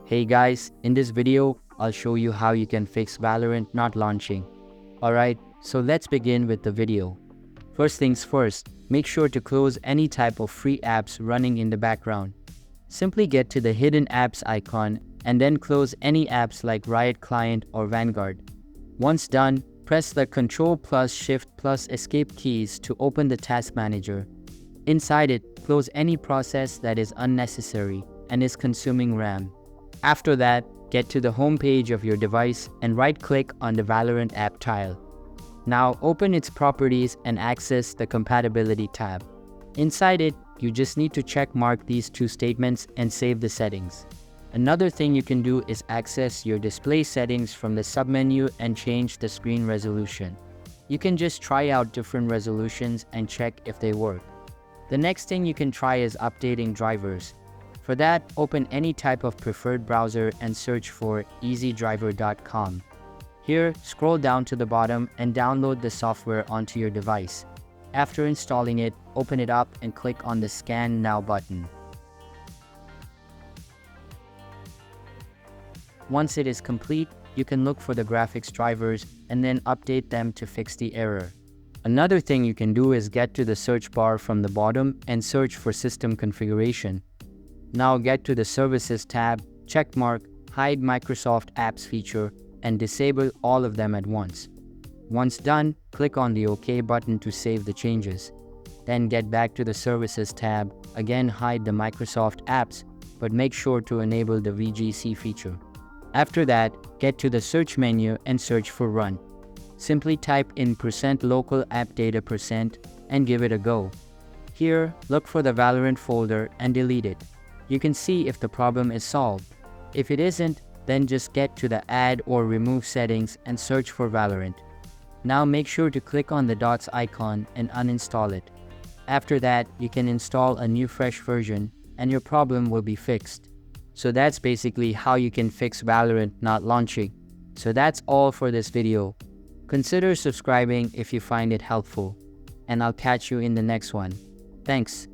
Hey guys, in this video, I'll show you how you can fix Valorant not launching. Alright, so let's begin with the video. First things first, make sure to close any type of free apps running in the background. Simply get to the hidden apps icon and then close any apps like Riot Client or Vanguard. Once done, press the Ctrl plus Shift plus Escape keys to open the task manager. Inside it, close any process that is unnecessary and is consuming RAM. After that, get to the home page of your device and right-click on the Valorant app tile. Now open its properties and access the compatibility tab. Inside it, you just need to check mark these two statements and save the settings. Another thing you can do is access your display settings from the submenu and change the screen resolution. You can just try out different resolutions and check if they work. The next thing you can try is updating drivers. For that, open any type of preferred browser and search for easydriver.com. Here, scroll down to the bottom and download the software onto your device. After installing it, open it up and click on the Scan Now button. Once it is complete, you can look for the graphics drivers and then update them to fix the error. Another thing you can do is get to the search bar from the bottom and search for System Configuration. Now get to the Services tab, checkmark, Hide Microsoft Apps feature, and disable all of them at once. Once done, click on the OK button to save the changes. Then get back to the Services tab, again hide the Microsoft Apps, but make sure to enable the VGC feature. After that, get to the search menu and search for Run. Simply type in %local app data % and give it a go. Here, look for the Valorant folder and delete it. You can see if the problem is solved. If it isn't, then just get to the Add or Remove settings and search for Valorant. Now make sure to click on the dots icon and uninstall it. After that, you can install a new fresh version and your problem will be fixed. So that's basically how you can fix Valorant not launching. So that's all for this video. Consider subscribing if you find it helpful. And I'll catch you in the next one. Thanks.